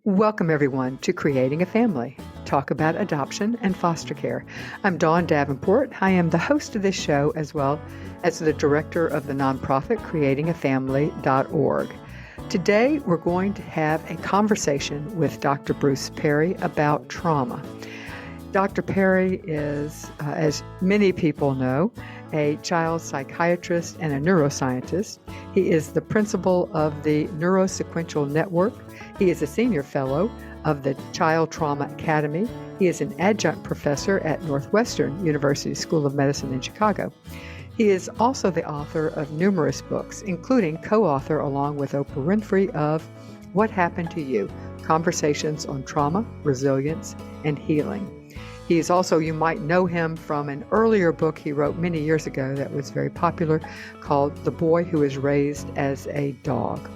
Welcome, everyone, to Creating a Family. Talk about adoption and foster care. I'm Dawn Davenport. I am the host of this show as well as the director of the nonprofit creatingafamily.org. Today, we're going to have a conversation with Dr. Bruce Perry about trauma. Dr. Perry is, as many people know, a child psychiatrist and a neuroscientist. He is the principal of the Neurosequential Network. He is a senior fellow of the ChildTrauma Academy. He is an adjunct professor at Northwestern University School of Medicine in Chicago. He is also the author of numerous books, including co-author along with Oprah Winfrey of What Happened to You? Conversations on Trauma, Resilience, and Healing. He is also, you might know him from an earlier book he wrote many years ago that was very popular called The Boy Who Was Raised as a Dog.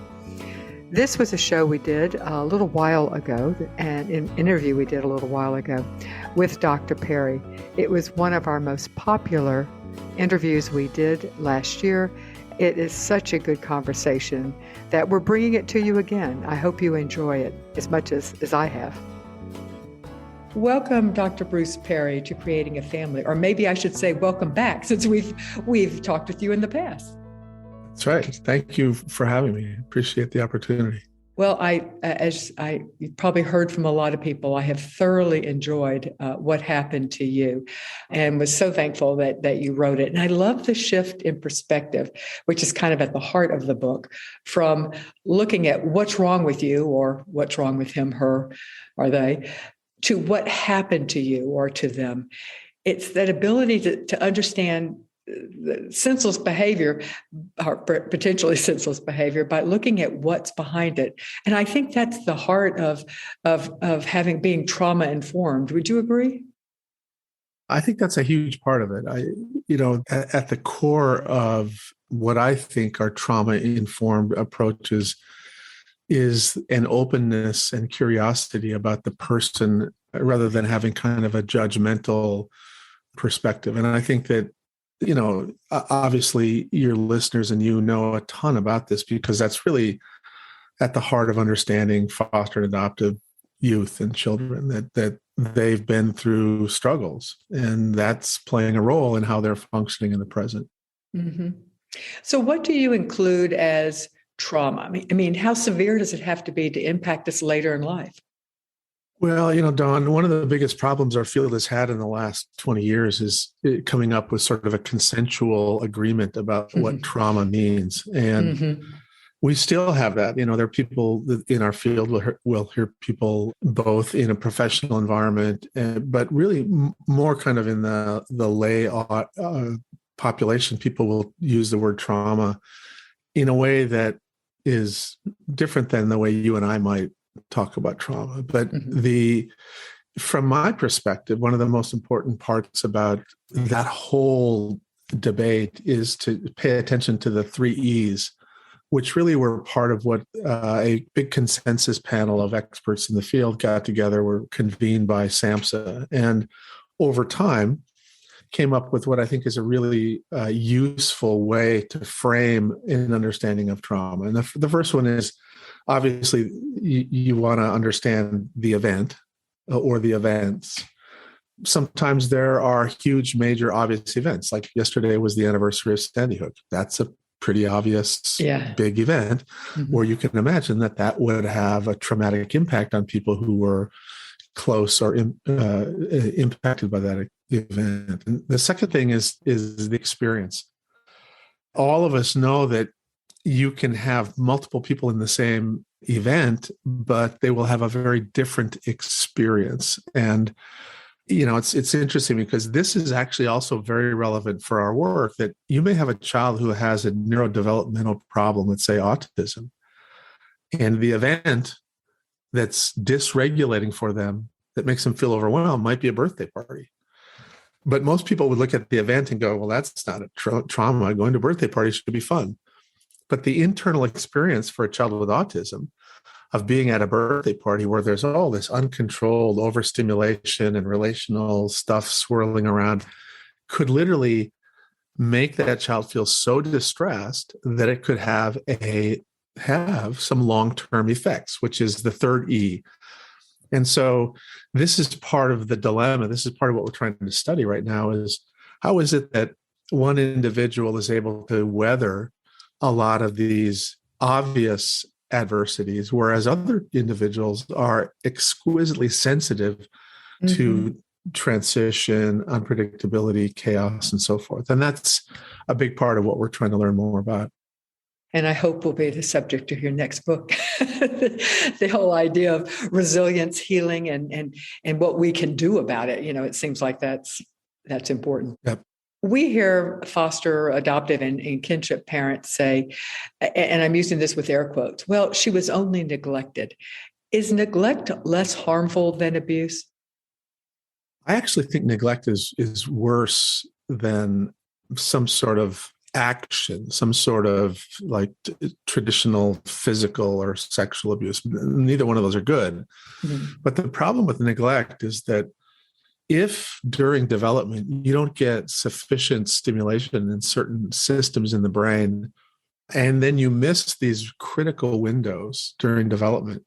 This was a show we did a little while ago, and an interview we did a little while ago with Dr. Perry. It was one of our most popular interviews we did last year. It is such a good conversation that we're bringing it to you again. I hope you enjoy it as much as I have. Welcome, Dr. Bruce Perry, to Creating a Family, or maybe I should say welcome back, since we've talked with you in the past. That's right. Thank you for having me. Appreciate the opportunity. Well, as you probably heard from a lot of people, I have thoroughly enjoyed What Happened to You, and was so thankful that you wrote it. And I love the shift in perspective, which is kind of at the heart of the book, from looking at what's wrong with you or what's wrong with him, her, or they, to what happened to you or to them. It's that ability to understand the senseless behavior, or potentially senseless behavior, by looking at what's behind it. And I think that's the heart of being trauma informed. Would you agree? I think that's a huge part of it. At the core of what I think are trauma informed approaches is an openness and curiosity about the person rather than having kind of a judgmental perspective. And I think that, obviously your listeners and you know a ton about this, because that's really at the heart of understanding foster and adoptive youth and children, that they've been through struggles, and that's playing a role in how they're functioning in the present. Mm-hmm. So what do you include as trauma? I mean, how severe does it have to be to impact us later in life? Well, Dawn, one of the biggest problems our field has had in the last 20 years is coming up with sort of a consensual agreement about what trauma means. And we still have that. There are people in our field, we'll hear people both in a professional environment, but really more kind of in the lay population, people will use the word trauma in a way that is different than the way you and I might talk about trauma. But from my perspective, one of the most important parts about that whole debate is to pay attention to the 3 E's, which really were part of what a big consensus panel of experts in the field got together, were convened by SAMHSA, and over time came up with what I think is a really useful way to frame an understanding of trauma. And the first one is, obviously, you want to understand the event or the events. Sometimes there are huge, major, obvious events. Like yesterday was the anniversary of Sandy Hook. That's a pretty obvious, big event, where you can imagine that would have a traumatic impact on people who were close or impacted by that event. And the second thing is the experience. All of us know that you can have multiple people in the same event, but they will have a very different experience. And it's interesting, because this is actually also very relevant for our work, that you may have a child who has a neurodevelopmental problem, let's say autism, and the event that's dysregulating for them, that makes them feel overwhelmed, might be a birthday party. But most people would look at the event and go, well, that's not a trauma. Going to birthday parties should be fun. But the internal experience for a child with autism of being at a birthday party where there's all this uncontrolled overstimulation and relational stuff swirling around could literally make that child feel so distressed that it could have a have some long-term effects, which is the third E. And so this is part of the dilemma. This is part of what we're trying to study right now is how is it that one individual is able to weather a lot of these obvious adversities, whereas other individuals are exquisitely sensitive to transition, unpredictability, chaos, and so forth. And that's a big part of what we're trying to learn more about. And I hope will be the subject of your next book, the whole idea of resilience, healing, and what we can do about it. It seems like that's important. Yep. We hear foster, adoptive, and kinship parents say, and I'm using this with air quotes, well, she was only neglected. Is neglect less harmful than abuse? I actually think neglect is worse than some sort of action, some sort of like traditional physical or sexual abuse. Neither one of those are good. But the problem with neglect is that if during development you don't get sufficient stimulation in certain systems in the brain, and then you miss these critical windows during development,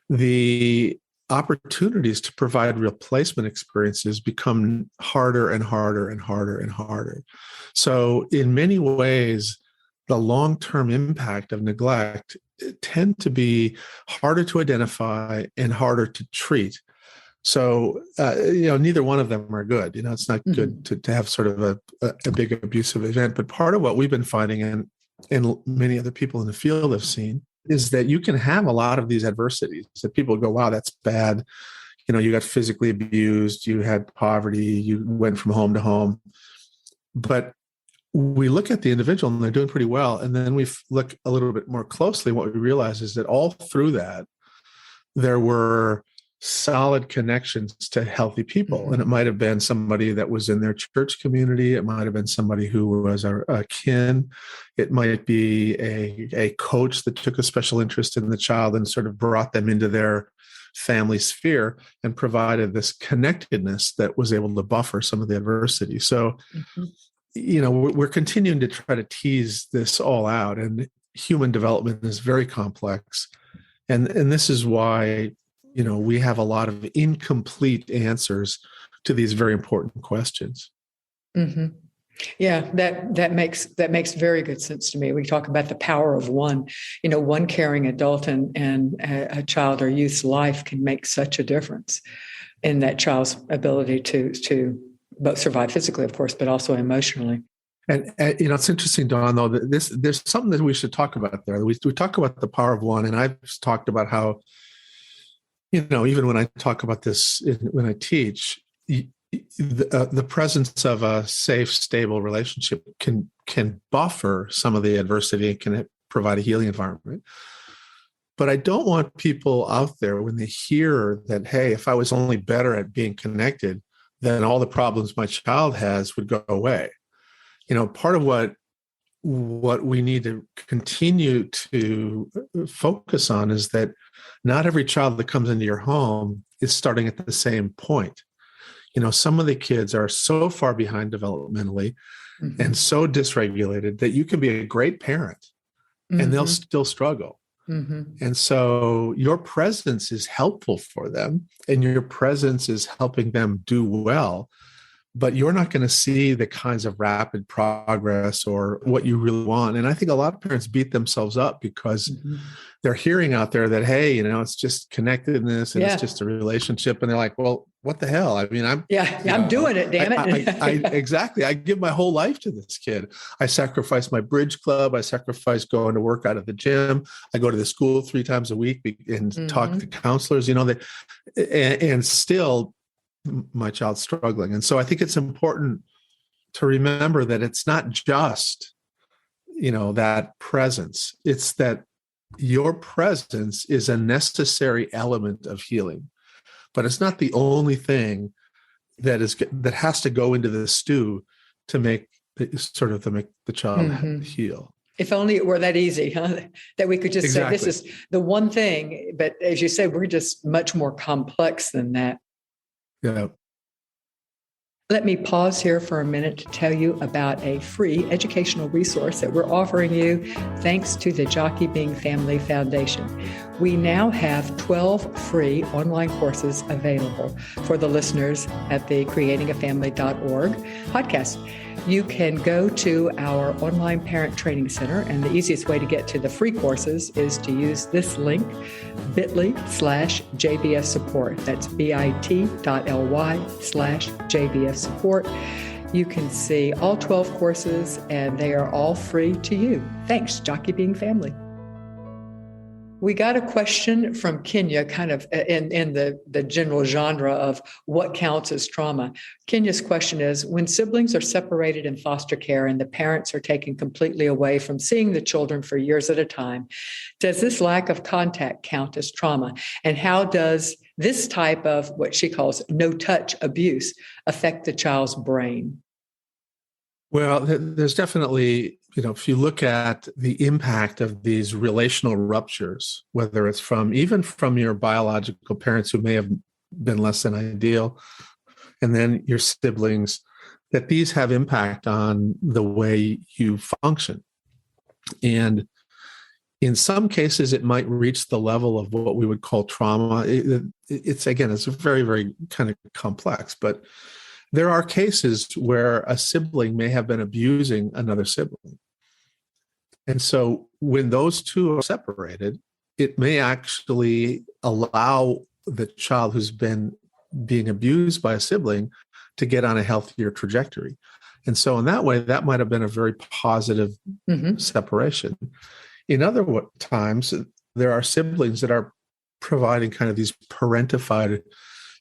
the opportunities to provide replacement experiences become harder and harder and harder and harder. So in many ways, the long-term impact of neglect tend to be harder to identify and harder to treat. So, neither one of them are good. It's not good to have sort of a big abusive event. But part of what we've been finding, and many other people in the field have seen, is that you can have a lot of these adversities that people go, wow, that's bad. You got physically abused, you had poverty, you went from home to home. But we look at the individual and they're doing pretty well. And then we look a little bit more closely. What we realize is that all through that, there were solid connections to healthy people. And it might have been somebody that was in their church community. It might have been somebody who was a kin. It might be a coach that took a special interest in the child and sort of brought them into their family sphere and provided this connectedness that was able to buffer some of the adversity. So, we're continuing to try to tease this all out, and human development is very complex. And this is why we have a lot of incomplete answers to these very important questions. Yeah, that makes very good sense to me. We talk about the power of one. One caring adult and a child or youth's life can make such a difference in that child's ability to both survive physically, of course, but also emotionally. And it's interesting, Dawn, though, that there's something that we should talk about there. We talk about the power of one, and I've talked about how, even when I talk about this, when I teach, the presence of a safe, stable relationship can buffer some of the adversity and can provide a healing environment. But I don't want people out there, when they hear that, hey, if I was only better at being connected, then all the problems my child has would go away. Part of what we need to continue to focus on is that not every child that comes into your home is starting at the same point. Some of the kids are so far behind developmentally and so dysregulated that you can be a great parent and they'll still struggle. And so your presence is helpful for them, and your presence is helping them do well. But you're not going to see the kinds of rapid progress or what you really want. And I think a lot of parents beat themselves up because they're hearing out there that, hey, it's just connectedness and it's just a relationship. And they're like, well, what the hell? I mean, I'm doing it, damn it. Exactly. I give my whole life to this kid. I sacrifice my bridge club. I sacrifice going to work out at the gym. I go to the school 3 times a week and talk to counselors, and still my child's struggling. And so I think it's important to remember that it's not just, that presence. It's that your presence is a necessary element of healing, but it's not the only thing that has to go into the stew to make the child heal. If only it were that easy, huh? That we could just say, this is the one thing. But as you said, we're just much more complex than that. Yeah. Let me pause here for a minute to tell you about a free educational resource that we're offering you thanks to the Jockey Being Family Foundation. We now have 12 free online courses available for the listeners at the creatingafamily.org podcast. You can go to our online parent training center, and the easiest way to get to the free courses is to use this link, bit.ly/JBF support. That's bit.ly/JBF support. You can see all 12 courses, and they are all free to you. Thanks, Jockey Being Family. We got a question from Kenya, kind of in the general genre of what counts as trauma. Kenya's question is, when siblings are separated in foster care and the parents are taken completely away from seeing the children for years at a time, does this lack of contact count as trauma? And how does this type of what she calls no-touch abuse affect the child's brain? Well, there's definitely, if you look at the impact of these relational ruptures, whether it's even from your biological parents who may have been less than ideal, and then your siblings, that these have impact on the way you function. And in some cases, it might reach the level of what we would call trauma. It's very, very kind of complex, but there are cases where a sibling may have been abusing another sibling. And so when those two are separated, it may actually allow the child who's been being abused by a sibling to get on a healthier trajectory. And so in that way, that might have been a very positive separation. In other times, there are siblings that are providing kind of these parentified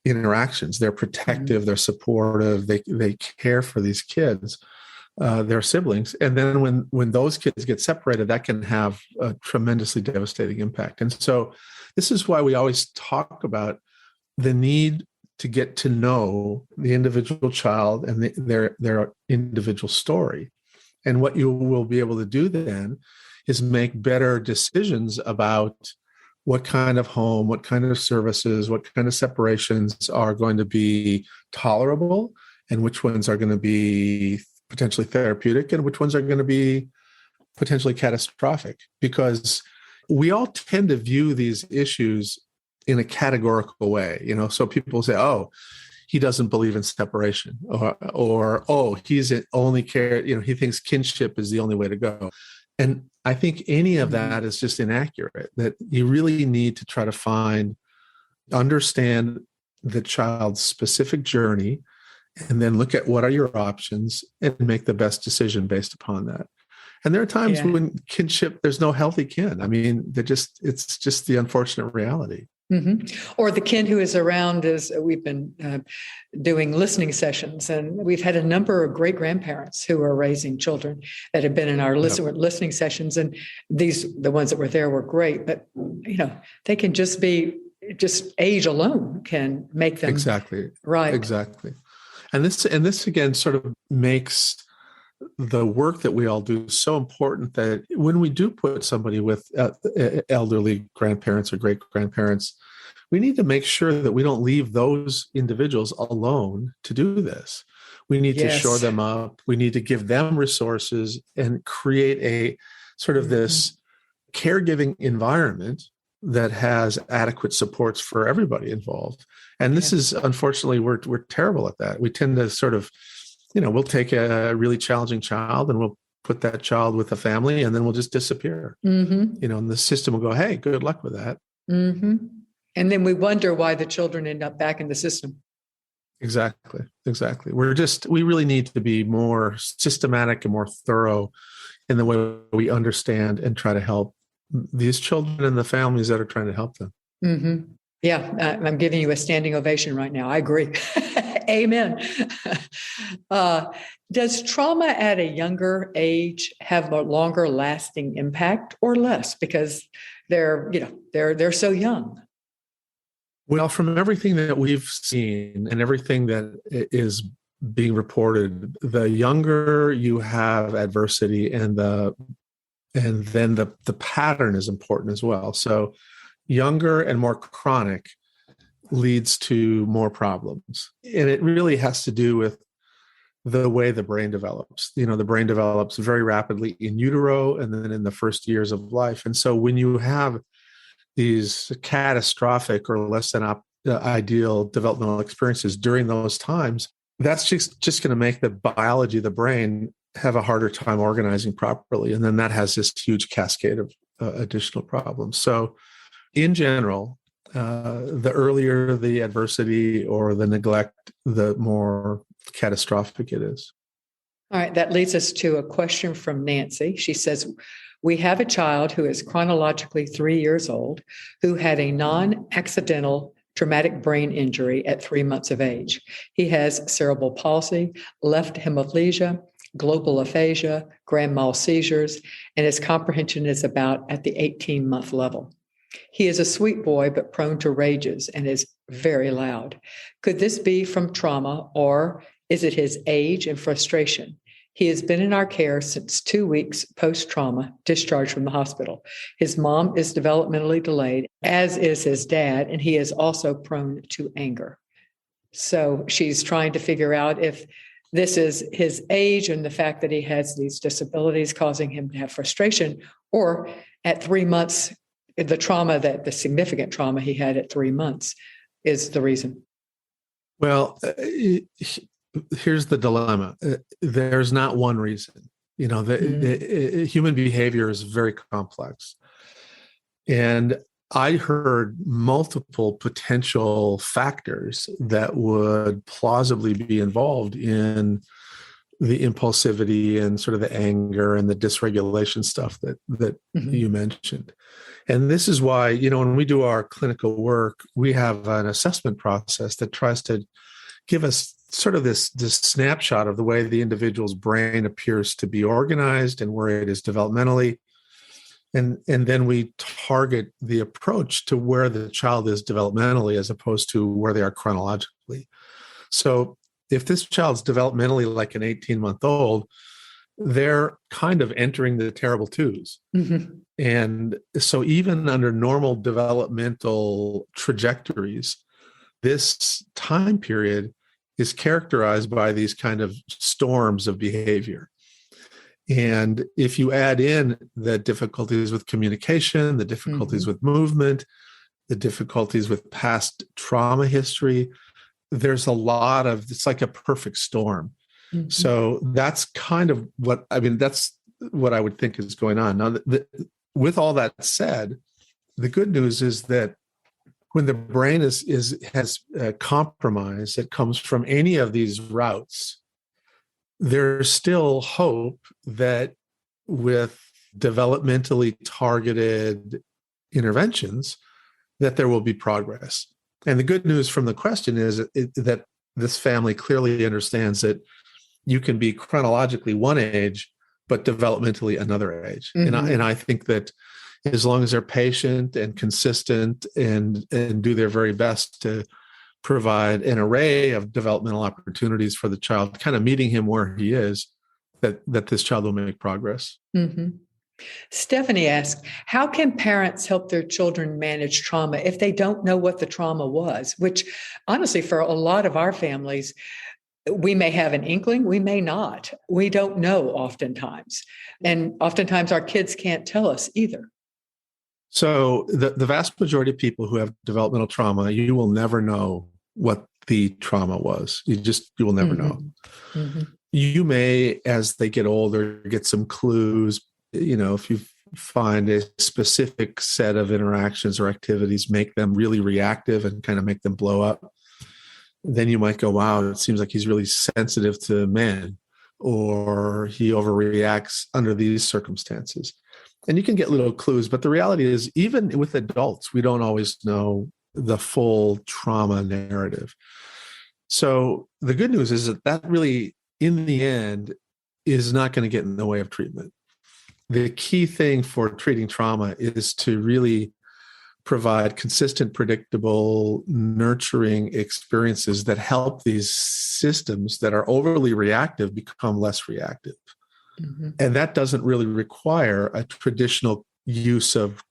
interactions. They're protective, they're supportive, they care for these kids, their siblings. And then when those kids get separated, that can have a tremendously devastating impact. And so this is why we always talk about the need to get to know the individual child and their individual story. And what you will be able to do then is make better decisions about what kind of home, what kind of services, what kind of separations are going to be tolerable, and which ones are going to be potentially therapeutic, and which ones are going to be potentially catastrophic. Because we all tend to view these issues in a categorical way. So people say, "Oh, he doesn't believe in separation," or "Oh, he's only care. He thinks kinship is the only way to go." And I think any of that is just inaccurate, that you really need to try to understand the child's specific journey, and then look at what are your options and make the best decision based upon that. And there are times when kinship, there's no healthy kin. I mean, it's just the unfortunate reality. Or the kin who is around, as we've been doing listening sessions, and we've had a number of great grandparents who are raising children that have been in our listening sessions, and the ones that were there were great, but they can just age alone can make them right. Exactly. And this again sort of makes the work that we all do so important, that when we do put somebody with elderly grandparents or great grandparents, we need to make sure that we don't leave those individuals alone to do this. We need to shore them up. We need to give them resources and create a sort of this caregiving environment that has adequate supports for everybody involved. And this is, unfortunately, we're terrible at that. We tend to sort of, we'll take a really challenging child and we'll put that child with a family, and then we'll just disappear. And the system will go, "Hey, good luck with that." And then we wonder why the children end up back in the system. Exactly. We really need to be more systematic and more thorough in the way we understand and try to help these children and the families that are trying to help them. Yeah, I'm giving you a standing ovation right now. I agree. Amen. Does trauma at a younger age have a longer lasting impact or less because they're so young? Well, from everything that we've seen and everything that is being reported, the younger you have adversity, and then the pattern is important as well. So younger and more chronic leads to more problems. And it really has to do with the way the brain develops. The brain develops very rapidly in utero and then in the first years of life. And so when you have these catastrophic or less than ideal developmental experiences during those times, that's just going to make the biology of the brain have a harder time organizing properly. And then that has this huge cascade of additional problems. So in general, the earlier the adversity or the neglect, the more catastrophic it is. All right, that leads us to a question from Nancy. She says, we have a child who is chronologically 3 years old who had a non-accidental traumatic brain injury at 3 months of age. He has cerebral palsy, left hemiplegia, global aphasia, grand mal seizures, and his comprehension is about at the 18-month level. He is a sweet boy, but prone to rages and is very loud. Could this be from trauma, or is it his age and frustration? He has been in our care since 2 weeks post-trauma, discharged from the hospital. His mom is developmentally delayed, as is his dad, and he is also prone to anger. So she's trying to figure out if this is his age and the fact that he has these disabilities causing him to have frustration, or at 3 months, the significant trauma he had at 3 months is the reason. Well, here's the dilemma. There's not one reason. The human behavior is very complex. And I heard multiple potential factors that would plausibly be involved in the impulsivity and sort of the anger and the dysregulation stuff that you mentioned. And this is why, when we do our clinical work, we have an assessment process that tries to give us sort of this snapshot of the way the individual's brain appears to be organized and where it is developmentally. And then we target the approach to where the child is developmentally as opposed to where they are chronologically. So if this child's developmentally like an 18-month-old, they're kind of entering the terrible twos. Mm-hmm. And so even under normal developmental trajectories, this time period is characterized by these kind of storms of behavior. And if you add in the difficulties with communication, the difficulties with movement, the difficulties with past trauma history, there's it's like a perfect storm. Mm-hmm. So that's kind of that's what I would think is going on. Now, with all that said, the good news is that when the brain has compromise that comes from any of these routes, there's still hope that with developmentally targeted interventions, that there will be progress. And the good news from the question is that this family clearly understands that you can be chronologically one age, but developmentally another age. Mm-hmm. And I think that as long as they're patient and consistent and do their very best to provide an array of developmental opportunities for the child, kind of meeting him where he is, that this child will make progress. Mm-hmm. Stephanie asks, how can parents help their children manage trauma if they don't know what the trauma was? Which honestly, for a lot of our families, we may have an inkling, we may not. We don't know oftentimes. And oftentimes our kids can't tell us either. So the vast majority of people who have developmental trauma, you will never know what the trauma was. You will never know. Mm-hmm. You may, as they get older, get some clues. If you find a specific set of interactions or activities make them really reactive and kind of make them blow up, then you might go, wow, it seems like he's really sensitive to men, or he overreacts under these circumstances. And you can get little clues, but the reality is, even with adults, we don't always know the full trauma narrative. So the good news is that really, in the end, is not going to get in the way of treatment. The key thing for treating trauma is to really provide consistent, predictable, nurturing experiences that help these systems that are overly reactive become less reactive. Mm-hmm. And that doesn't really require a traditional use of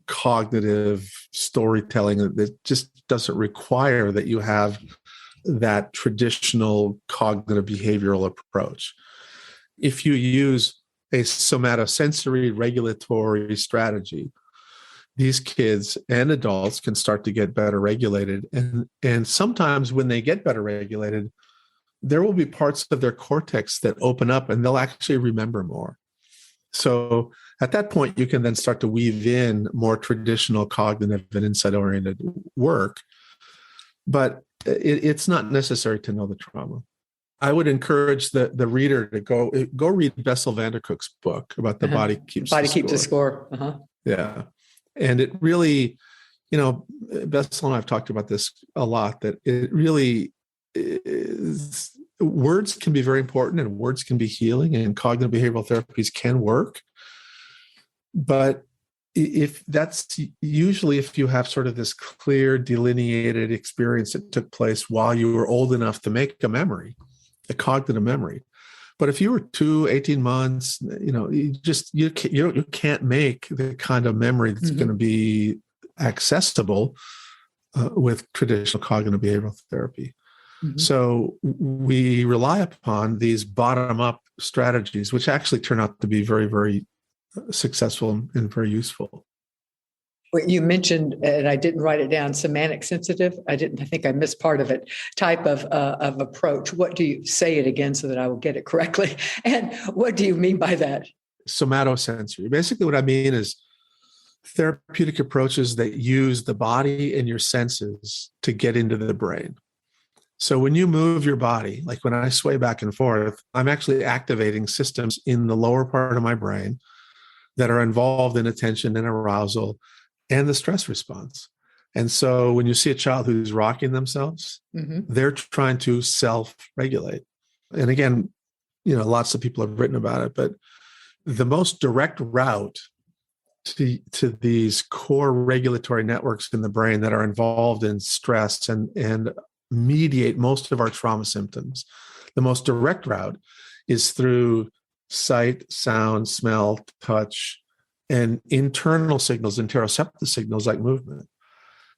cognitive storytelling. That just doesn't require that you have that traditional cognitive behavioral approach. If you use a somatosensory regulatory strategy, these kids and adults can start to get better regulated. And sometimes when they get better regulated, there will be parts of their cortex that open up and they'll actually remember more. So at that point, you can then start to weave in more traditional cognitive and insight-oriented work. But it's not necessary to know the trauma. I would encourage the reader to go read Bessel van der Kolk's book about the body keeps the score. Uh-huh. Yeah. And it really, Bessel and I have talked about this a lot, that it really is, words can be very important and words can be healing and cognitive behavioral therapies can work. But if you have sort of this clear delineated experience that took place while you were old enough to make a memory, a cognitive memory. But if you were 18 months, you can't make the kind of memory that's going to be accessible with traditional cognitive behavioral therapy. Mm-hmm. So we rely upon these bottom-up strategies, which actually turn out to be very, very successful and very useful. Well, you mentioned, and I didn't write it down, semantic sensitive. I think I missed part of it. Type of approach. What do you say it again so that I will get it correctly? And what do you mean by that? Somatosensory. Basically, what I mean is therapeutic approaches that use the body and your senses to get into the brain. So when you move your body, like when I sway back and forth, I'm actually activating systems in the lower part of my brain that are involved in attention and arousal and the stress response. And so when you see a child who's rocking themselves, they're trying to self-regulate. And again, lots of people have written about it, but the most direct route to these core regulatory networks in the brain that are involved in stress and mediate most of our trauma symptoms, the most direct route is through sight, sound, smell, touch, and internal signals, interoceptive signals like movement.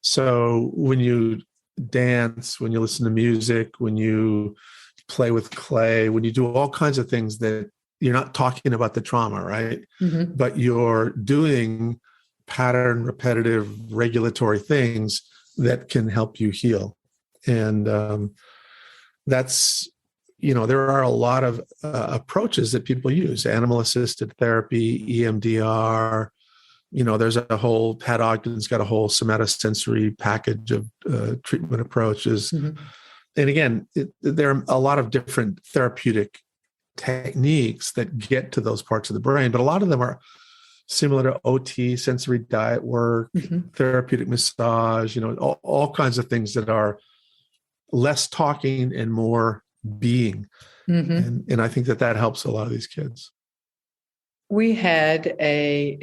So when you dance, when you listen to music, when you play with clay, when you do all kinds of things that you're not talking about the trauma, right? Mm-hmm. But you're doing pattern, repetitive, regulatory things that can help you heal. And that's, there are a lot of approaches that people use, animal-assisted therapy, EMDR. There's a whole, Pat Ogden's got a whole somatosensory package of treatment approaches. Mm-hmm. And again, there are a lot of different therapeutic techniques that get to those parts of the brain, but a lot of them are similar to OT, sensory diet work, therapeutic massage, all kinds of things that are less talking and more being. And I think that helps a lot of these kids. We had a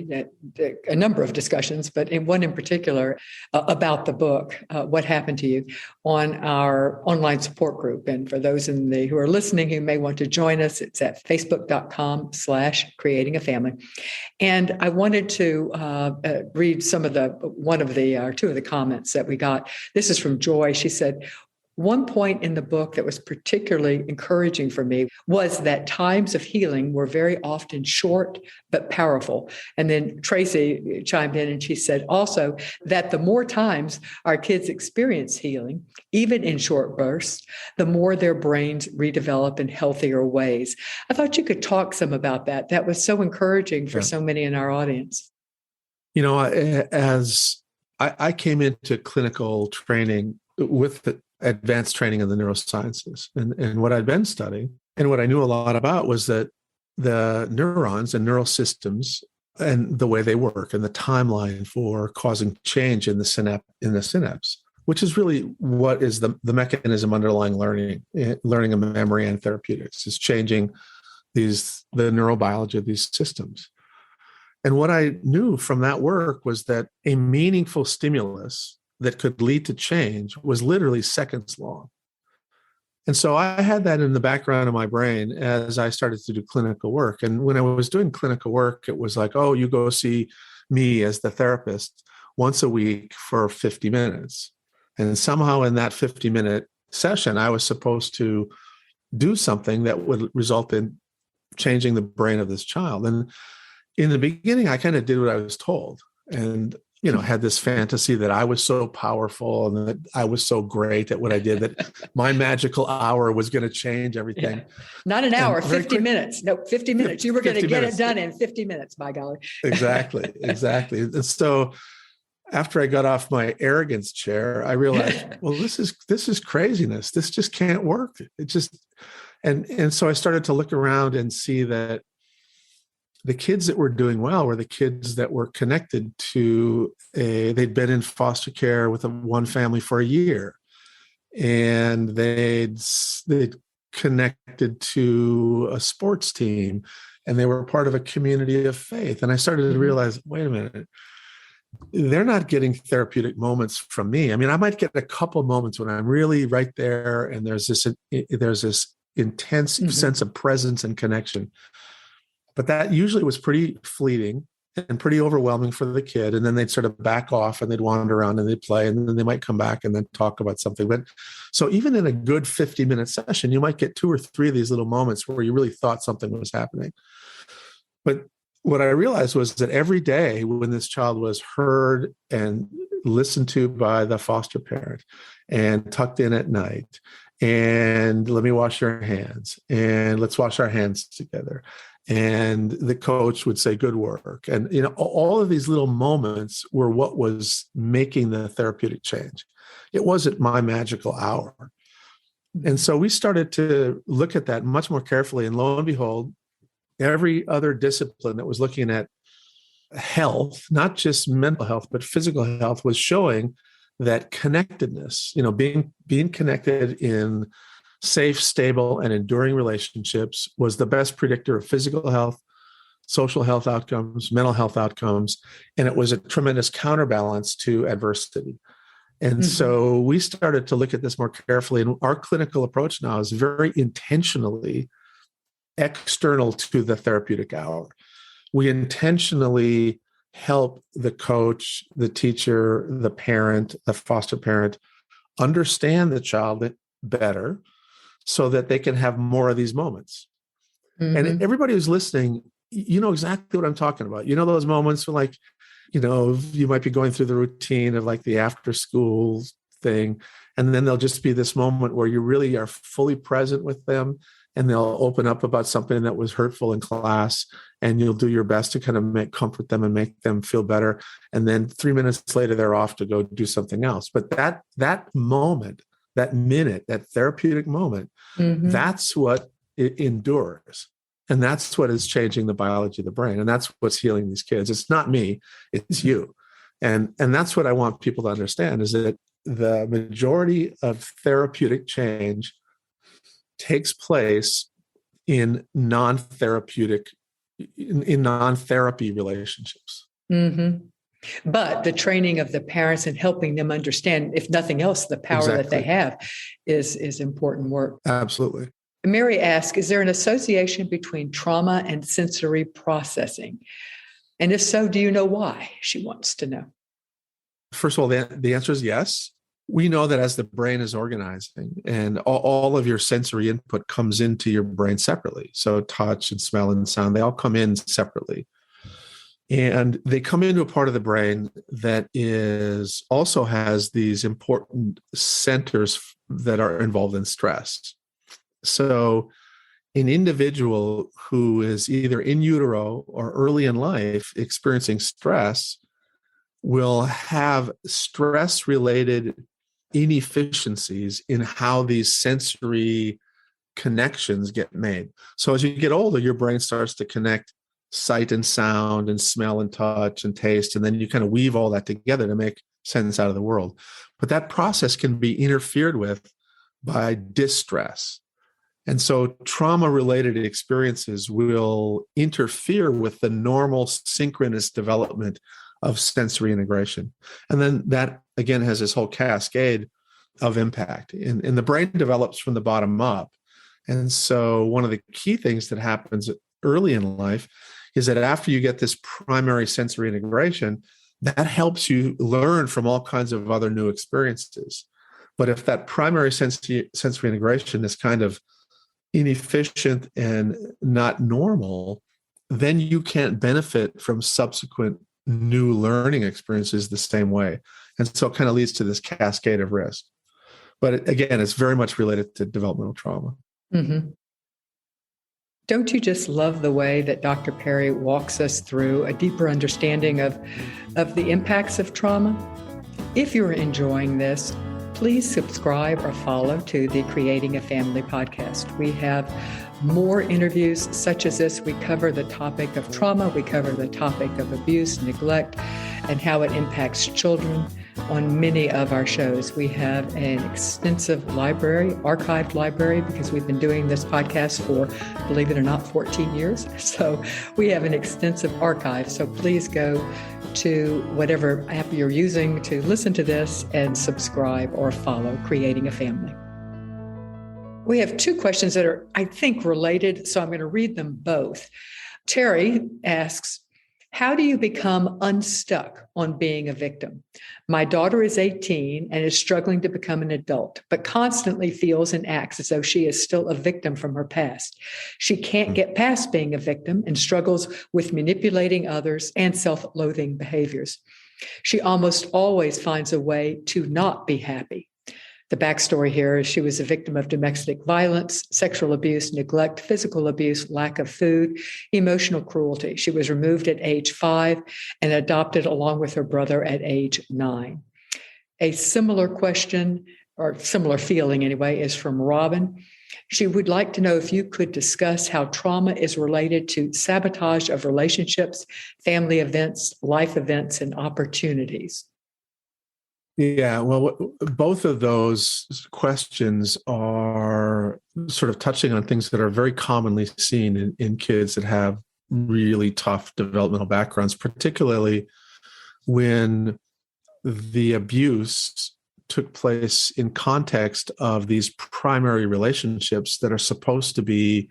number of discussions, but one in particular about the book, What Happened to You, on our online support group. And for those who are listening who may want to join us, it's at facebook.com/creating a family. And I wanted to read two of the comments that we got. This is from Joy. She said, one point in the book that was particularly encouraging for me was that times of healing were very often short but powerful. And then Tracy chimed in and she said also that the more times our kids experience healing, even in short bursts, the more their brains redevelop in healthier ways. I thought you could talk some about that. That was so encouraging for so many in our audience. As I came into clinical training with the advanced training in the neurosciences. And what I'd been studying and what I knew a lot about was that the neurons and neural systems and the way they work and the timeline for causing change in the synapse, which is really what is the mechanism underlying learning of memory and therapeutics, is changing the neurobiology of these systems. And what I knew from that work was that a meaningful stimulus that could lead to change was literally seconds long. And so I had that in the background of my brain as I started to do clinical work. And when I was doing clinical work, it was like, oh, you go see me as the therapist once a week for 50 minutes. And somehow in that 50-minute session, I was supposed to do something that would result in changing the brain of this child. And in the beginning, I kind of did what I was told, and had this fantasy that I was so powerful and that I was so great at what I did that my magical hour was going to change everything. Yeah. Not an hour, 50 minutes. No, 50 minutes. You were going to get it done in 50 minutes, by golly. Exactly. And so after I got off my arrogance chair, I realized, well, this is craziness. This just can't work. It just, and so I started to look around and see that the kids that were doing well were the kids that were connected to they'd been in foster care with one family for a year, and they'd connected to a sports team, and they were part of a community of faith. And I started to realize, wait a minute, they're not getting therapeutic moments from me. I mean, I might get a couple moments when I'm really right there, and there's this intense sense of presence and connection. But that usually was pretty fleeting and pretty overwhelming for the kid. And then they'd sort of back off and they'd wander around and they'd play, and then they might come back and then talk about something. But so even in a good 50-minute session, you might get 2 or 3 of these little moments where you really thought something was happening. But what I realized was that every day when this child was heard and listened to by the foster parent and tucked in at night, and let me wash your hands, and let's wash our hands together, and the coach would say, good work. And, all of these little moments were what was making the therapeutic change. It wasn't my magical hour. And so we started to look at that much more carefully. And lo and behold, every other discipline that was looking at health, not just mental health, but physical health, was showing that connectedness, being connected in safe, stable, and enduring relationships was the best predictor of physical health, social health outcomes, mental health outcomes, and it was a tremendous counterbalance to adversity. And so we started to look at this more carefully, and our clinical approach now is very intentionally external to the therapeutic hour. We intentionally help the coach, the teacher, the parent, the foster parent understand the child better, so that they can have more of these moments. And everybody who's listening, you know exactly what I'm talking about. Those moments when you might be going through the routine of like the after school thing, and then there'll just be this moment where you really are fully present with them, and they'll open up about something that was hurtful in class, and you'll do your best to kind of comfort them and make them feel better. And then 3 minutes later, they're off to go do something else. But that moment, that minute, that therapeutic moment, that's what it endures. And that's what is changing the biology of the brain. And that's what's healing these kids. It's not me, it's you. And that's what I want people to understand, is that the majority of therapeutic change takes place in non-therapeutic, in non-therapy relationships. But the training of the parents and helping them understand, if nothing else, the power that they have is important work. Absolutely. Mary asks, is there an association between trauma and sensory processing? And if so, do you know why? She wants to know. First of all, the answer is yes. We know that as the brain is organizing and all of your sensory input comes into your brain separately. So touch and smell and sound, they all come in separately. And they come into a part of the brain that also has these important centers that are involved in stress. So an individual who is either in utero or early in life experiencing stress will have stress-related inefficiencies in how these sensory connections get made. So as you get older, your brain starts to connect sight and sound and smell and touch and taste, and then you kind of weave all that together to make sense out of the world. But that process can be interfered with by distress. And so trauma-related experiences will interfere with the normal synchronous development of sensory integration. And then that, again, has this whole cascade of impact. And the brain develops from the bottom up. And so one of the key things that happens early in life is that after you get this primary sensory integration, that helps you learn from all kinds of other new experiences. But if that primary sensory integration is kind of inefficient and not normal, then you can't benefit from subsequent new learning experiences the same way. And so it kind of leads to this cascade of risk. But again, it's very much related to developmental trauma. Mm-hmm. Don't you just love the way that Dr. Perry walks us through a deeper understanding of the impacts of trauma? If you're enjoying this, please subscribe or follow to the Creating a Family podcast. We have more interviews such as this. We cover the topic of trauma. We cover the topic of abuse, neglect, and how it impacts children on many of our shows. We have an extensive library, archived library, because we've been doing this podcast for, believe it or not, 14 years. So we have an extensive archive. So please go to whatever app you're using to listen to this and subscribe or follow Creating a Family. We have two questions that are, I think, related, so I'm going to read them both. Terry asks, how do you become unstuck on being a victim? My daughter is 18 and is struggling to become an adult, but constantly feels and acts as though she is still a victim from her past. She can't get past being a victim and struggles with manipulating others and self-loathing behaviors. She almost always finds a way to not be happy. The backstory here is she was a victim of domestic violence, sexual abuse, neglect, physical abuse, lack of food, emotional cruelty. She was removed at age 5 and adopted along with her brother at age 9. A similar question, or similar feeling anyway, is from Robin. She would like to know if you could discuss how trauma is related to sabotage of relationships, family events, life events, and opportunities. Yeah, well, both of those questions are sort of touching on things that are very commonly seen in kids that have really tough developmental backgrounds, particularly when the abuse took place in context of these primary relationships that are supposed to be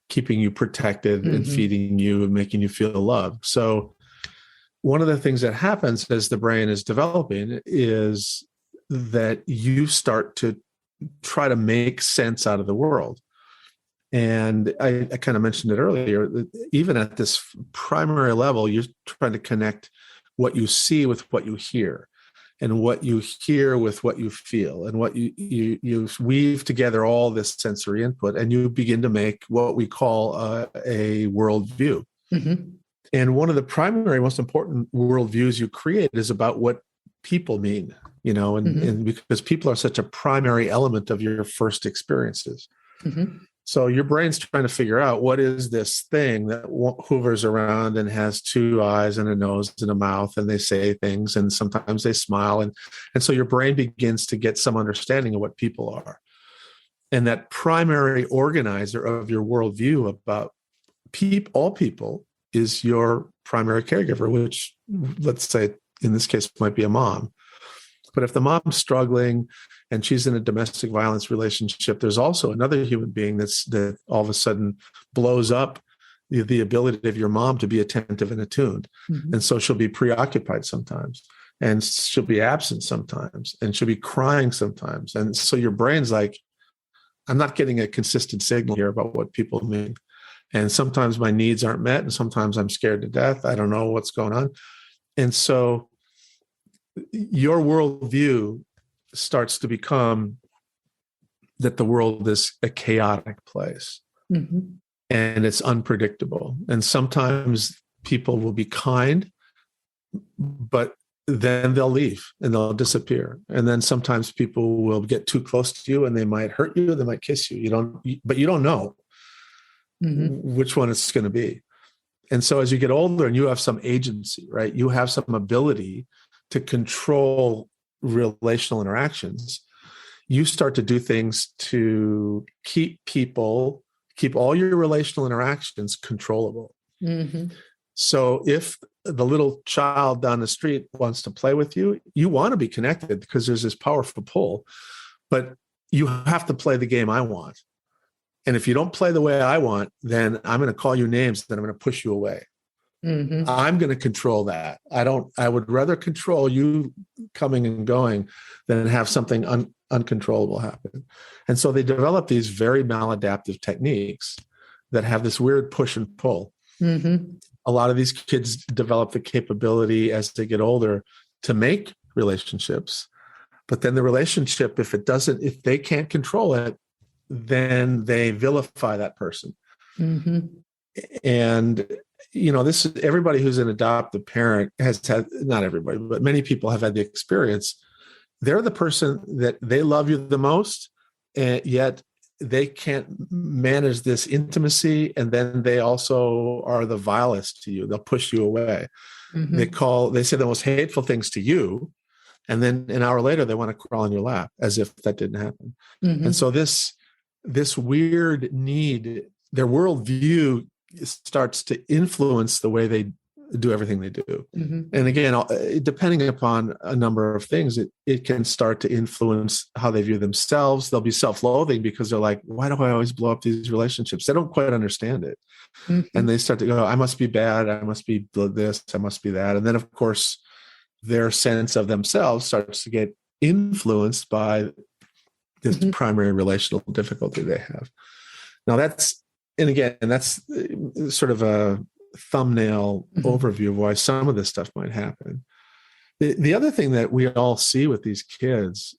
keeping you protected and feeding you and making you feel loved. So one of the things that happens as the brain is developing is that you start to try to make sense out of the world. And I kind of mentioned it earlier, even at this primary level, you're trying to connect what you see with what you hear, and what you hear with what you feel, and what you weave together all this sensory input, and you begin to make what we call a worldview. Mm-hmm. And one of the primary, most important worldviews you create is about what people mean, and because people are such a primary element of your first experiences. Mm-hmm. So your brain's trying to figure out, what is this thing that hovers around and has 2 eyes and a nose and a mouth, and they say things, and sometimes they smile. And so your brain begins to get some understanding of what people are. And that primary organizer of your worldview about all people is your primary caregiver, which, let's say in this case, might be a mom. But if the mom's struggling and she's in a domestic violence relationship, there's also another human being that all of a sudden blows up the ability of your mom to be attentive and attuned. Mm-hmm. And so she'll be preoccupied sometimes, and she'll be absent sometimes, and she'll be crying sometimes. And so your brain's like, I'm not getting a consistent signal here about what people mean. And sometimes my needs aren't met, and sometimes I'm scared to death. I don't know what's going on. And so your worldview starts to become that the world is a chaotic place. Mm-hmm. And it's unpredictable. And sometimes people will be kind, but then they'll leave and they'll disappear. And then sometimes people will get too close to you and they might hurt you, they might kiss you. But you don't know which one it's going to be. And so as you get older and you have some agency, right? You have some ability to control relational interactions. You start to do things to keep all your relational interactions controllable. Mm-hmm. So if the little child down the street wants to play with you, you want to be connected because there's this powerful pull, but you have to play the game I want. And if you don't play the way I want, then I'm going to call you names, then I'm going to push you away. Mm-hmm. I'm going to control that. I would rather control you coming and going than have something uncontrollable happen. And so they develop these very maladaptive techniques that have this weird push and pull. Mm-hmm. A lot of these kids develop the capability as they get older to make relationships. But then the relationship, if they can't control it, then they vilify that person. Mm-hmm. And, this is everybody who's an adoptive parent has had, not everybody, but many people have had the experience. They're the person that they love you the most, and yet they can't manage this intimacy. And then they also are the vilest to you. They'll push you away. Mm-hmm. They say the most hateful things to you. And then an hour later, they want to crawl in your lap as if that didn't happen. Mm-hmm. And so this weird need, their worldview starts to influence the way they do everything they do. Mm-hmm. And again, depending upon a number of things, it can start to influence how they view themselves. They'll be self-loathing because they're like, why do I always blow up these relationships? They don't quite understand it. Mm-hmm. And they start to go, I must be bad. I must be this. I must be that. And then, of course, their sense of themselves starts to get influenced by this Mm-hmm. primary relational difficulty they have. Now that's sort of a thumbnail Mm-hmm. overview of why some of this stuff might happen. The other thing that we all see with these kids,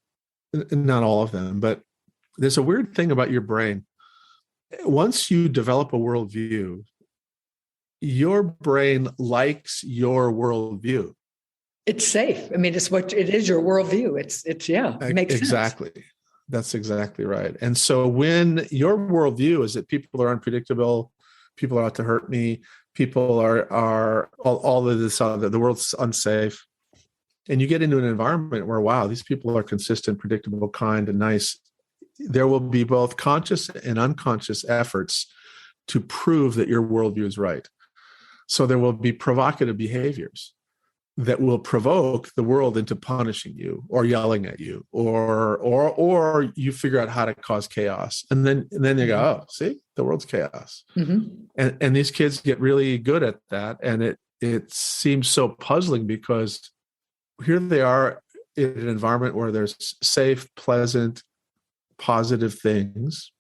not all of them, but there's a weird thing about your brain. Once you develop a worldview, your brain likes your worldview. It's safe. I mean, it is your worldview. It makes exactly. sense. That's exactly right. And so when your worldview is that people are unpredictable, people are out to hurt me, people are all of this, the world's unsafe, and you get into an environment where, wow, these people are consistent, predictable, kind, and nice, there will be both conscious and unconscious efforts to prove that your worldview is right. So there will be provocative behaviors that will provoke the world into punishing you or yelling at you, or you figure out how to cause chaos. And then you go, oh, see, the world's chaos. Mm-hmm. And these kids get really good at that. And it seems so puzzling because here they are in an environment where there's safe, pleasant, positive things,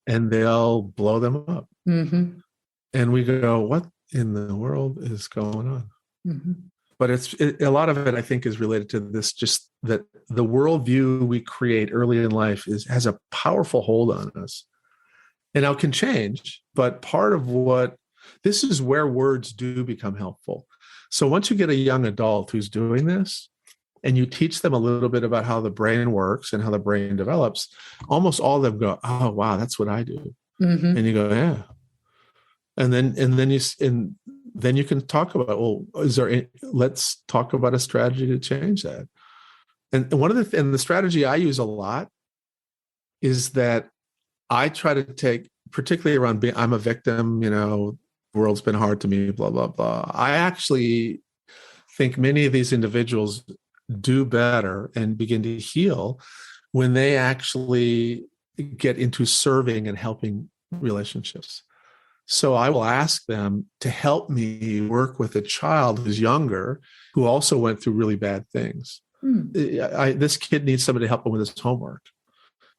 and they'll blow them up. Mm-hmm. And we go, what in the world is going on? Mm-hmm. But a lot of it, I think, is related to this, just that the worldview we create early in life has a powerful hold on us. And now it can change, but this is where words do become helpful. So once you get a young adult who's doing this, and you teach them a little bit about how the brain works and how the brain develops, almost all of them go, oh, wow, that's what I do. Mm-hmm. And you go, yeah. And then you can talk about, well, let's talk about a strategy to change that. And one of the strategy I use a lot is that I try to take, particularly around I'm a victim, the world's been hard to me, blah, blah, blah. I actually think many of these individuals do better and begin to heal when they actually get into serving and helping relationships. So I will ask them to help me work with a child who's younger, who also went through really bad things. This kid needs somebody to help him with his homework.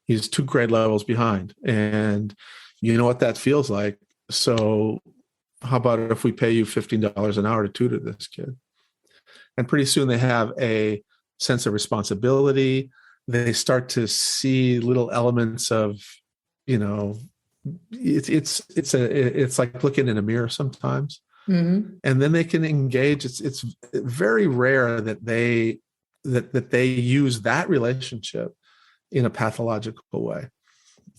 He's 2 grade levels behind, and you know what that feels like. So how about if we pay you $15 an hour to tutor this kid? And pretty soon they have a sense of responsibility. They start to see little elements of, it's like looking in a mirror sometimes. Mm-hmm. And then they can engage. It's very rare that they use that relationship in a pathological way.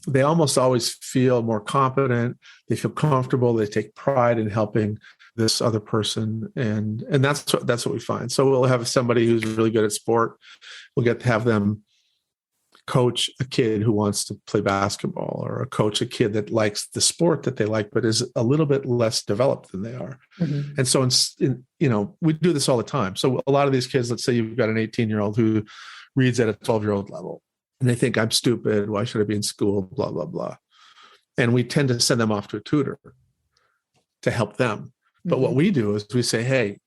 They almost always feel more competent. They feel comfortable. They take pride in helping this other person, and that's what we find. So we'll have somebody who's really good at sport. We'll get to have them coach a kid who wants to play basketball, or coach a kid that likes the sport that they like, but is a little bit less developed than they are. Mm-hmm. And so, we do this all the time. So a lot of these kids, let's say you've got an 18-year-old who reads at a 12-year-old level, and they think, I'm stupid. Why should I be in school? Blah, blah, blah. And we tend to send them off to a tutor to help them. But what we do is we say, hey,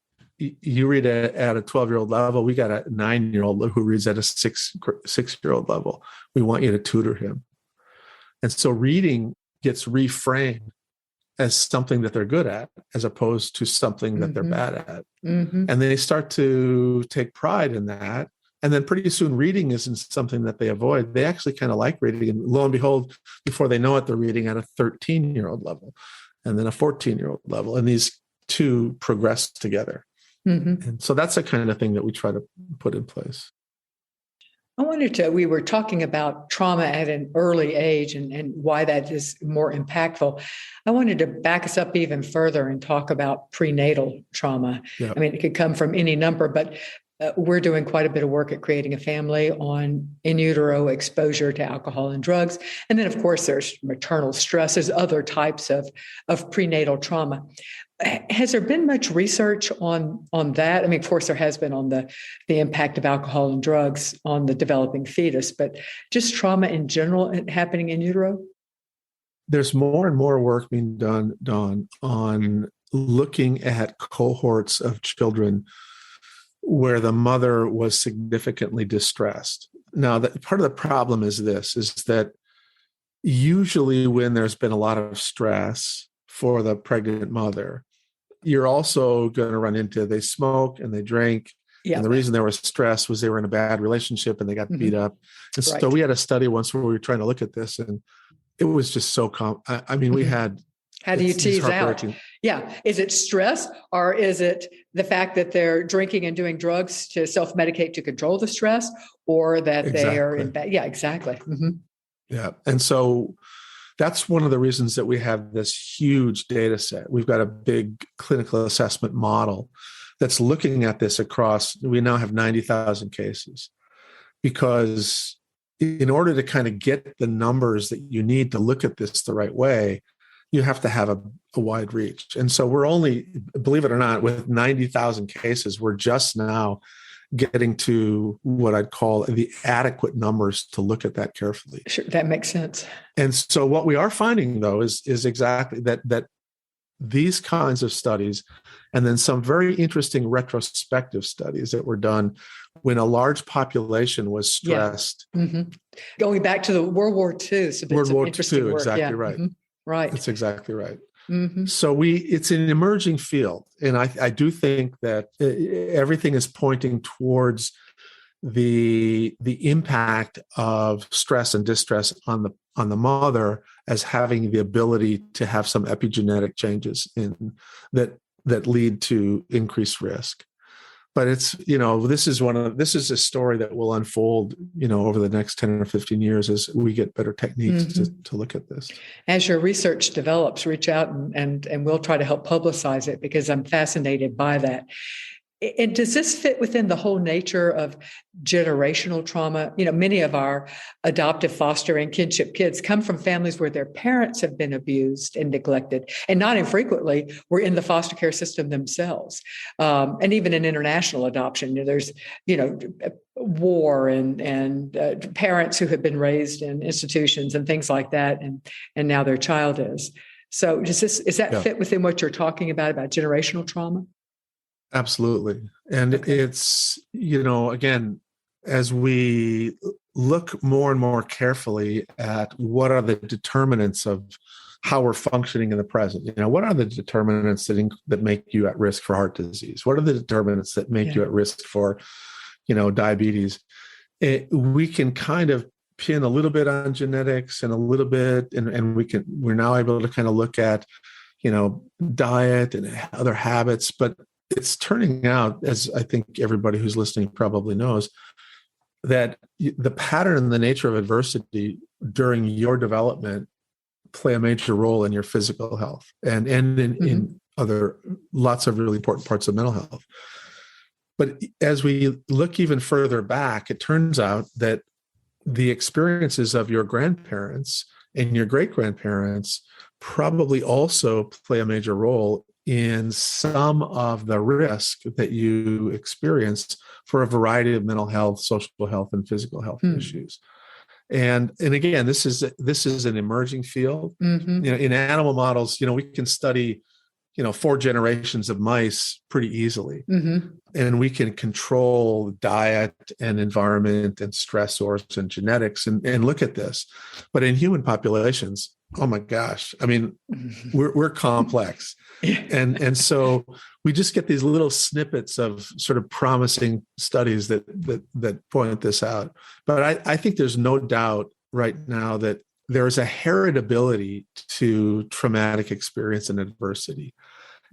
you read at a 12-year-old level. We got a 9-year-old who reads at a six-year-old level. We want you to tutor him. And so reading gets reframed as something that they're good at, as opposed to something that they're bad at. And they start to take pride in that. And then pretty soon reading isn't something that they avoid. They actually kind of like reading. And lo and behold, before they know it, they're reading at a 13-year-old level and then a 14-year-old level. And these two progress together. And so that's the kind of thing that we try to put in place. We were talking about trauma at an early age and why that is more impactful. I wanted to back us up even further and talk about prenatal trauma. Yeah. I mean, it could come from any number, but we're doing quite a bit of work at Creating a Family on in utero exposure to alcohol and drugs. And then, of course, there's maternal stress. There's other types of prenatal trauma. Has there been much research on that? I mean, of course, there has been on the impact of alcohol and drugs on the developing fetus, but just trauma in general happening in utero? There's more and more work being done, Dawn, on looking at cohorts of children where the mother was significantly distressed. Now, part of the problem is that usually when there's been a lot of stress for the pregnant mother, you're also going to run into they smoke and they drink. Yeah. And the reason they were stressed was they were in a bad relationship and they got beat up. And so we had a study once where we were trying to look at this, and it was just so we had. How do you tease out? Yeah. Is it stress, or is it the fact that they're drinking and doing drugs to self-medicate to control the stress, or that they are in bed? Yeah, exactly. Yeah. And so that's one of the reasons that we have this huge data set. We've got a big clinical assessment model that's looking at this across, we now have 90,000 cases, because in order to kind of get the numbers that you need to look at this the right way, you have to have a wide reach. And so we're only, believe it or not, with 90,000 cases, we're just now getting to what I'd call the adequate numbers to look at that carefully. Sure, that makes sense. And so what we are finding, though, is exactly that these kinds of studies, and then some very interesting retrospective studies that were done when a large population was stressed. Yeah. Going back to the World War II. So World War II, exactly right. Right. That's exactly right. So it's an emerging field. And I do think that everything is pointing towards the impact of stress and distress on the mother as having the ability to have some epigenetic changes that lead to increased risk. But it's, this is a story that will unfold, over the next 10 or 15 years as we get better techniques to look at this. As your research develops, reach out and we'll try to help publicize it, because I'm fascinated by that. And does this fit within the whole nature of generational trauma? Many of our adoptive, foster, and kinship kids come from families where their parents have been abused and neglected, and not infrequently were in the foster care system themselves. And even in international adoption, there's, war and parents who have been raised in institutions and things like that, and now their child is. So is that fit within what you're talking about generational trauma? Absolutely. And it's, again, as we look more and more carefully at what are the determinants of how we're functioning in the present, what are the determinants that make you at risk for heart disease? What are the determinants that make you at risk for, diabetes? We can kind of pin a little bit on genetics and a little bit, and we're now able to kind of look at, diet and other habits, but it's turning out, as I think everybody who's listening probably knows, that the pattern and the nature of adversity during your development play a major role in your physical health and in other lots of really important parts of mental health. But as we look even further back, it turns out that the experiences of your grandparents and your great-grandparents probably also play a major role in some of the risk that you experience for a variety of mental health, social health, and physical health issues. And again, this is an emerging field. In animal models, we can study 4 generations of mice pretty easily. Mm-hmm. And we can control diet and environment and stressors and genetics and look at this. But in human populations, oh my gosh, I mean, we're complex. And so we just get these little snippets of sort of promising studies that point this out. But I think there's no doubt right now that there is a heritability to traumatic experience and adversity.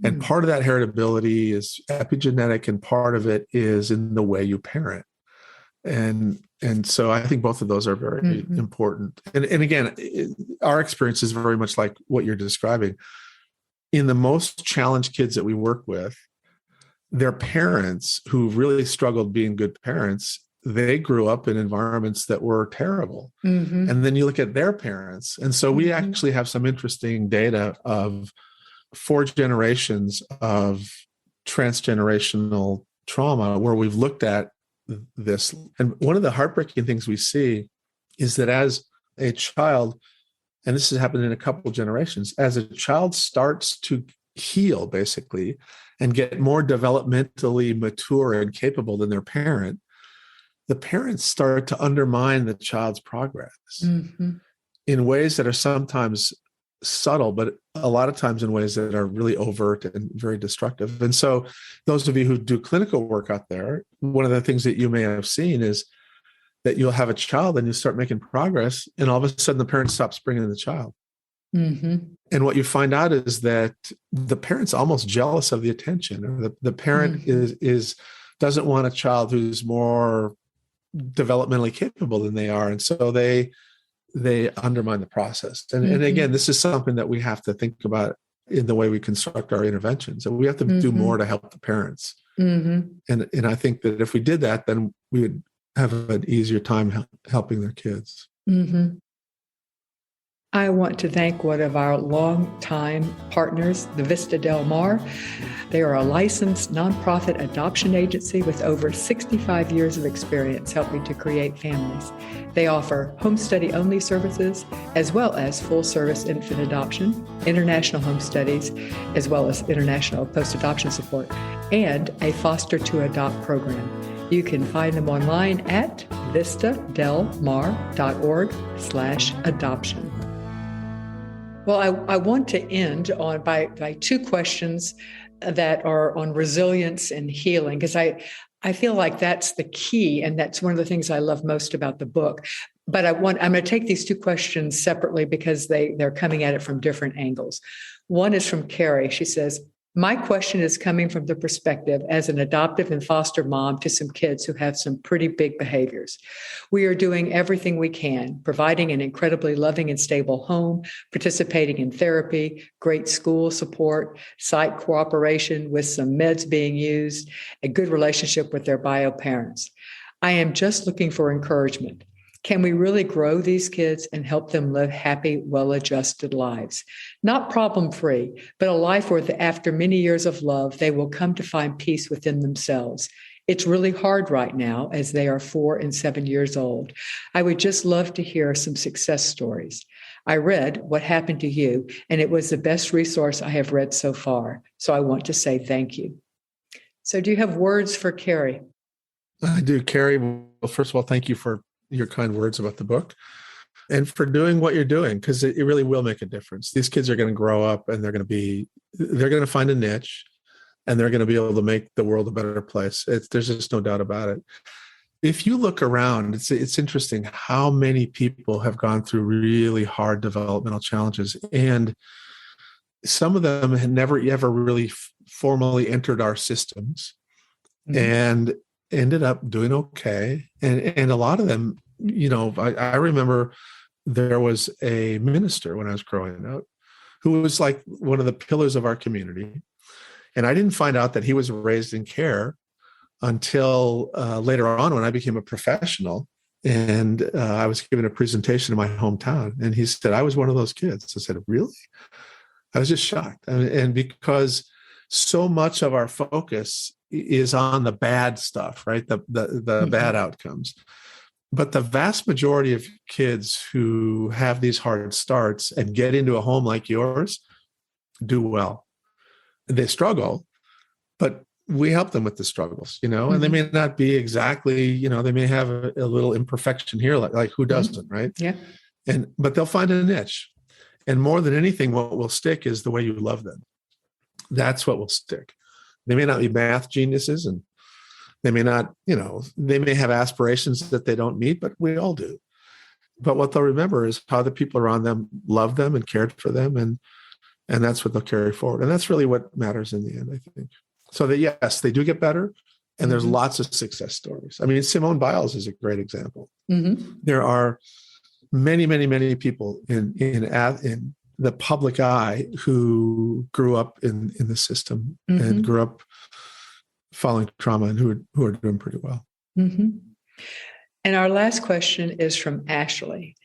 And part of that heritability is epigenetic, and part of it is in the way you parent. And so I think both of those are very important. And again, our experience is very much like what you're describing. In the most challenged kids that we work with, their parents who really struggled being good parents, they grew up in environments that were terrible. Mm-hmm. And then you look at their parents. And so we actually have some interesting data of 4 generations of transgenerational trauma where we've looked at this. And one of the heartbreaking things we see is that as a child, and this has happened in a couple of generations, as a child starts to heal basically and get more developmentally mature and capable than their parent, the parents start to undermine the child's progress in ways that are sometimes subtle, but a lot of times in ways that are really overt and very destructive. And so those of you who do clinical work out there, one of the things that you may have seen is that you'll have a child and you start making progress, and all of a sudden the parent stops bringing the child. Mm-hmm. And what you find out is that the parent's almost jealous of the attention, or the parent is doesn't want a child who's more developmentally capable than they are. And so they undermine the process. And again, this is something that we have to think about in the way we construct our interventions. And we have to do more to help the parents. And I think that if we did that, then we would have an easier time helping their kids. I want to thank one of our longtime partners, the Vista Del Mar. They are a licensed nonprofit adoption agency with over 65 years of experience helping to create families. They offer home study only services, as well as full service infant adoption, international home studies, as well as international post-adoption support, and a foster to adopt program. You can find them online at vistadelmar.org/adoption. Well, I want to end on by 2 questions that are on resilience and healing, because I feel like that's the key, and that's one of the things I love most about the book. But I'm going to take these 2 questions separately because they're coming at it from different angles. One is from Carrie. She says, my question is coming from the perspective as an adoptive and foster mom to some kids who have some pretty big behaviors. We are doing everything we can, providing an incredibly loving and stable home, participating in therapy, great school support, psych cooperation with some meds being used, a good relationship with their bio parents. I am just looking for encouragement. Can we really grow these kids and help them live happy, well-adjusted lives? Not problem-free, but a life where after many years of love, they will come to find peace within themselves. It's really hard right now as they are 4 and 7 years old. I would just love to hear some success stories. I read What Happened to You, and it was the best resource I have read so far. So I want to say thank you. So do you have words for Carrie? I do, Carrie. Well, first of all, thank you for your kind words about the book and for doing what you're doing, because it really will make a difference. These kids are going to grow up and they're going to find a niche, and they're going to be able to make the world a better place. There's just no doubt about it. If you look around, it's interesting how many people have gone through really hard developmental challenges, and some of them had never ever really formally entered our systems and ended up doing okay. And a lot of them, I remember there was a minister when I was growing up who was like one of the pillars of our community. And I didn't find out that he was raised in care until later on when I became a professional. And I was giving a presentation in my hometown. And he said, I was one of those kids. I said, really? I was just shocked. And because so much of our focus is on the bad stuff, right? The bad outcomes. But the vast majority of kids who have these hard starts and get into a home like yours do well. they struggle, but we help them with the struggles, Mm-hmm. and they may not be exactly, they may have a little imperfection here, like who doesn't, right? Yeah. But they'll find a niche. And more than anything, what will stick is the way you love them. That's what will stick. They may not be math geniuses, and they may not, they may have aspirations that they don't meet, but we all do. But what they'll remember is how the people around them loved them and cared for them. And that's what they'll carry forward. And that's really what matters in the end, I think. So that, yes, they do get better. And there's lots of success stories. I mean, Simone Biles is a great example. Mm-hmm. There are many, many, many people in the public eye who grew up in the system and grew up following trauma and who are doing pretty well. Mm-hmm. And our last question is from Ashley.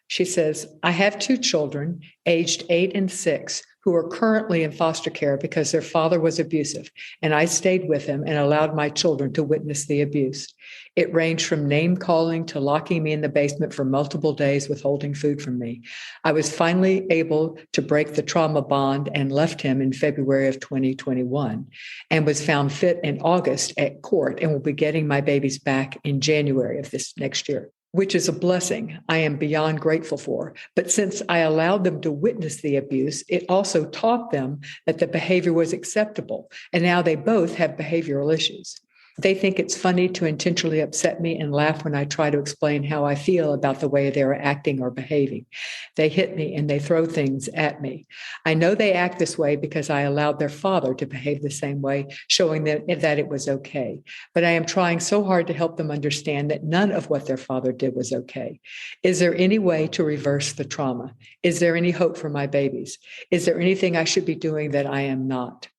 She says, I have 2 children, aged 8 and 6, who are currently in foster care because their father was abusive, and I stayed with him and allowed my children to witness the abuse. It ranged from name-calling to locking me in the basement for multiple days, withholding food from me. I was finally able to break the trauma bond and left him in February of 2021 and was found fit in August at court and will be getting my babies back in January of this next year, which is a blessing I am beyond grateful for. But since I allowed them to witness the abuse, it also taught them that the behavior was acceptable. And now they both have behavioral issues. They think it's funny to intentionally upset me and laugh when I try to explain how I feel about the way they are acting or behaving. They hit me and they throw things at me. I know they act this way because I allowed their father to behave the same way, showing them that it was okay. But I am trying so hard to help them understand that none of what their father did was okay. Is there any way to reverse the trauma? Is there any hope for my babies? Is there anything I should be doing that I am not?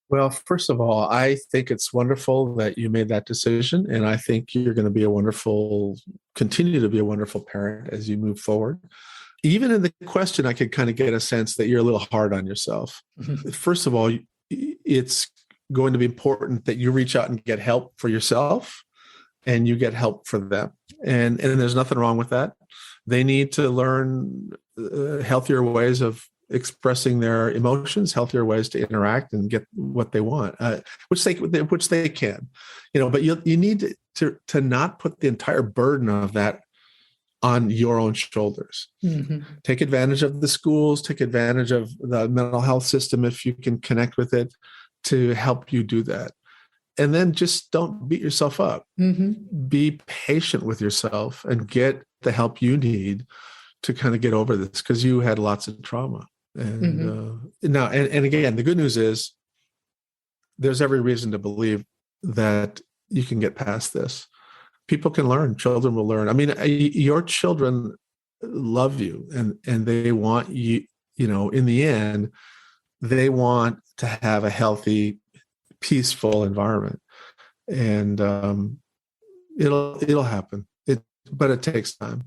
Well, first of all, I think it's wonderful that you made that decision. And I think you're going to continue to be a wonderful parent as you move forward. Even in the question, I could kind of get a sense that you're a little hard on yourself. Mm-hmm. First of all, it's going to be important that you reach out and get help for yourself and you get help for them. And there's nothing wrong with that. They need to learn healthier ways of expressing their emotions, healthier ways to interact and get what they want, which they can, but you need to not put the entire burden of that on your own shoulders. Mm-hmm. Take advantage of the schools, take advantage of the mental health system if you can connect with it to help you do that. And then just don't beat yourself up. Mm-hmm. Be patient with yourself and get the help you need to kind of get over this, because you had lots of trauma. And now, and again, the good news is there's every reason to believe that you can get past this. People can learn. Children will learn. I mean, your children love you, and they want you. In the end, they want to have a healthy, peaceful environment, and it'll happen. But it takes time.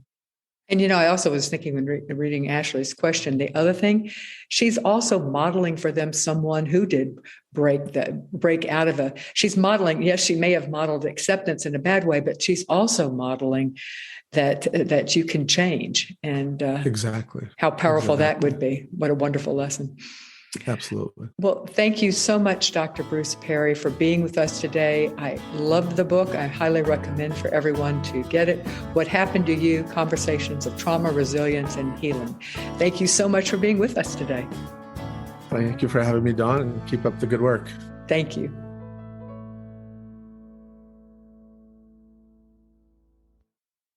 And, I also was thinking when reading Ashley's question, the other thing, she's also modeling for them someone who did break out of she's modeling, yes, she may have modeled acceptance in a bad way, but she's also modeling that you can change, and exactly how powerful that would be. What a wonderful lesson. Absolutely. Well, thank you so much, Dr. Bruce Perry, for being with us today. I loved the book. I highly recommend for everyone to get it. What Happened to You? Conversations of Trauma, Resilience, and Healing. Thank you so much for being with us today. Thank you for having me, Dawn, and keep up the good work. Thank you.